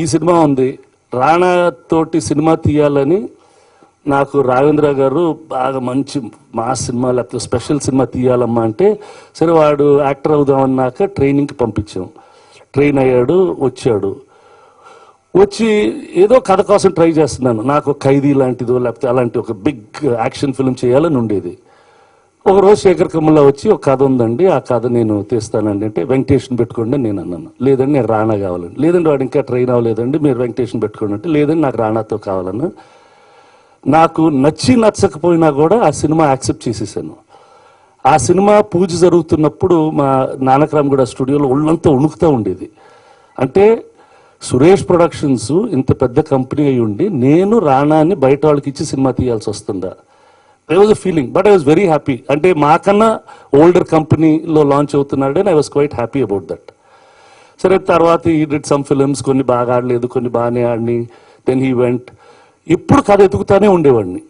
ఈ సినిమా ఉంది, రాణా తోటి సినిమా తీయాలని నాకు రాఘవేంద్ర గారు బాగా మంచి మాస్ సినిమా లేకపోతే స్పెషల్ సినిమా తీయాలమ్మా అంటే, సరే వాడు యాక్టర్ అవుదామన్నాక ట్రైనింగ్కి పంపించాం. ట్రైన్ అయ్యాడు, వచ్చి ఏదో కథ కోసం ట్రై చేస్తున్నాను. నాకు ఖైదీ లాంటిదో లేకపోతే అలాంటి ఒక బిగ్ యాక్షన్ ఫిల్మ్ చేయాలని ఉండేది. ఒకరోజు శేఖర్ కమల వచ్చి ఒక కథ ఉందండి, ఆ కథ నేను తీస్తానండి అంటే, వెంకటేష్ని పెట్టుకోండి అని నేను అన్నాను. లేదండి నేను రాణా కావాలండి. లేదండి వాడు ఇంకా ట్రైన్ అవ్వలేదండి, మీరు వెంకటేష్ని పెట్టుకోండి అంటే, లేదండి నాకు రాణాతో కావాలన్నా. నాకు నచ్చకపోయినా కూడా ఆ సినిమా యాక్సెప్ట్ చేసేసాను. ఆ సినిమా పూజ జరుగుతున్నప్పుడు మా నానక్రామ్గూడ స్టూడియోలో ఒళ్ళంతా ఉణుకుతూ ఉండేది. అంటే సురేష్ ప్రొడక్షన్స్ ఇంత పెద్ద కంపెనీ అయి ఉండి నేను రాణాని బయట వాళ్ళకి ఇచ్చి సినిమా తీయాల్సి వస్తుందా? I was a feeling, but I was very happy. అంటే మాకన్నా ఓల్డర్ కంపెనీలో లాంచ్ అవుతున్నాడు and I was quite happy about that. సరే తర్వాత ఈ డిడ్ సమ్ ఫిల్మ్స్, కొన్ని బాగా ఆడలేదు, కొన్ని బాగానే ఆడిని. Then he went. ఇప్పుడు కథ ఎతుకుతానే ఉండేవాడిని,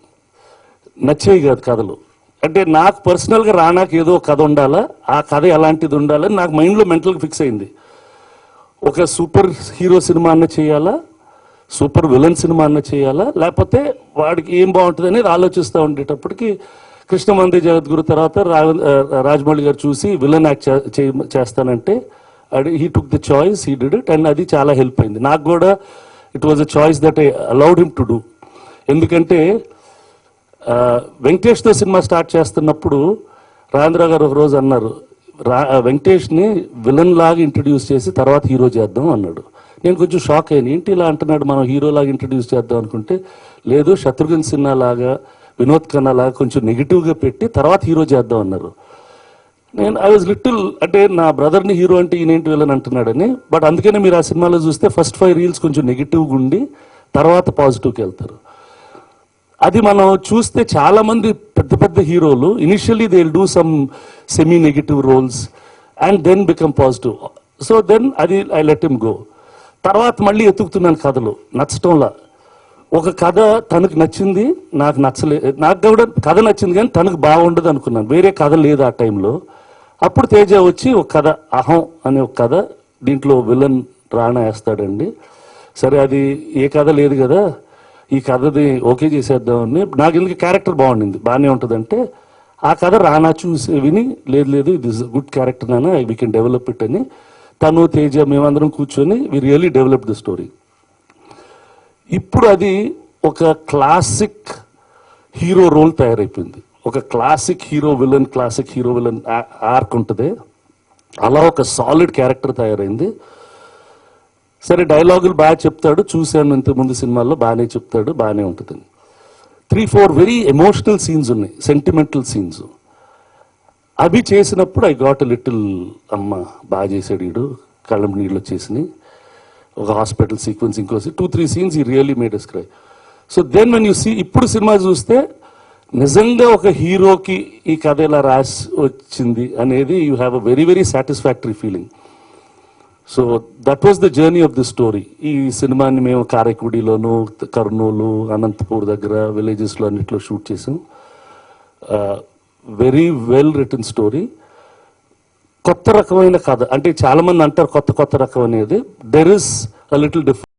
నచ్చేవి కాదు కథలు. అంటే నాకు పర్సనల్గా రాణాకి ఏదో కథ ఉండాలా, ఆ కథ ఎలాంటిది ఉండాలని నాకు మైండ్లో మెంటల్గా ఫిక్స్ అయింది. ఒక సూపర్ హీరో సినిమా అన్న చేయాలా, సూపర్ విలన్ సినిమా అన్న చేయాలా, లేకపోతే వాడికి ఏం బాగుంటుంది అనేది ఆలోచిస్తూ ఉండేటప్పటికి కృష్ణమంది జగద్గురు తర్వాత రాజమౌళి గారు చూసి విలన్ యాక్ట్ చేస్తానంటే he took the choice, he did it, and అది చాలా హెల్ప్ అయింది నాకు కూడా. It was a choice that I allowed him to do. ఎందుకంటే వెంకటేష్తో సినిమా స్టార్ట్ చేస్తున్నప్పుడు రాజేంద్ర గారు ఒక రోజు అన్నారు, వెంకటేష్ని విలన్ లాగా ఇంట్రడ్యూస్ చేసి తర్వాత హీరో చేద్దాం అన్నాడు. నేను కొంచెం షాక్ అయ్యాను, ఏంటి ఇలా అంటున్నాడు, మనం హీరో లాగా ఇంట్రడ్యూస్ చేద్దాం అనుకుంటే, లేదు శత్రుఘ్న సిన్హా లాగా, వినోద్ ఖన్నా లాగా కొంచెం నెగిటివ్గా పెట్టి తర్వాత హీరో చేద్దాం అన్నారు. నేను ఐ వాజ్ లిటిల్, అంటే నా బ్రదర్ని హీరో అంటే ఈయనేంటి విలన్ అంటున్నాడని. బట్ అందుకనే మీరు ఆ సినిమాలో చూస్తే ఫస్ట్ 5 రీల్స్ కొంచెం నెగిటివ్గా ఉండి తర్వాత పాజిటివ్కి వెళ్తారు. అది మనం చూస్తే చాలా మంది పెద్ద పెద్ద హీరోలు initially they will do some semi negative roles and then become positive. So then అది ఐ లెట్ హిమ్ గో. తర్వాత మళ్ళీ ఎత్తుకుతున్నాను కథలు, నచ్చటంలా. ఒక కథ తనకు నచ్చింది, నాకు నచ్చలేదు. నాకు కూడా కథ నచ్చింది కానీ తనకు బాగుండదు అనుకున్నాను, వేరే కథ లేదు ఆ టైంలో. అప్పుడు తేజ వచ్చి ఒక కథ, అహం అనే ఒక కథ, దీంట్లో విలన్ రాణా వేస్తాడండి. సరే అది ఏ కథ లేదు కదా, ఈ కథది ఓకే చేసేద్దామని. నాకు ఎందుకు క్యారెక్టర్ బాగుండింది, బాగానే ఉంటుందంటే ఆ కథ రాణా చూసి విని, లేదు ఇది గుడ్ క్యారెక్టర్ నాన్న, వీ కెన్ డెవలప్ ఇట్ అని తను తేజ మేమందరం కూర్చొని we really develop the story. ఇప్పుడు అది ఒక క్లాసిక్ హీరో రోల్ తయారైపోయింది. ఒక క్లాసిక్ హీరో విలన్ ఆర్క్ ఉంటుంది, అలా ఒక సాలిడ్ క్యారెక్టర్ తయారైంది. సరే డైలాగులు బాగా చెప్తాడు, చూశాను ఇంతకుముందు సినిమాల్లో, బాగానే చెప్తాడు, బాగానే ఉంటుంది. 3-4 వెరీ ఎమోషనల్ సీన్స్ ఉన్నాయి, సెంటిమెంటల్ సీన్స్. అవి చేసినప్పుడు ఐ గాట్ అ లిటిల్, అమ్మ బాగా చేశాడు వీడు, కళ్ళం నీళ్ళు వచ్చేసినాయి. ఒక హాస్పిటల్ సీక్వెన్స్, ఇంకో 2-3 సీన్స్ ఈ really made us cry. So then when you see, ఇప్పుడు సినిమా చూస్తే నిజంగా ఒక హీరోకి ఈ కథ ఇలా రాసి వచ్చింది అనేది you have a very very satisfactory feeling. So that was the journey of the story. ఈ సినిమాని మేము కారైకుడిలోను, కర్నూలు, అనంతపూర్ దగ్గర విలేజెస్లో అన్నిట్లో షూట్ చేసాం. Very well written story. కొత్త రకమైన కథ, అంటే చాలా మంది అంటారు కొత్త రకం అనేది. There is a little different.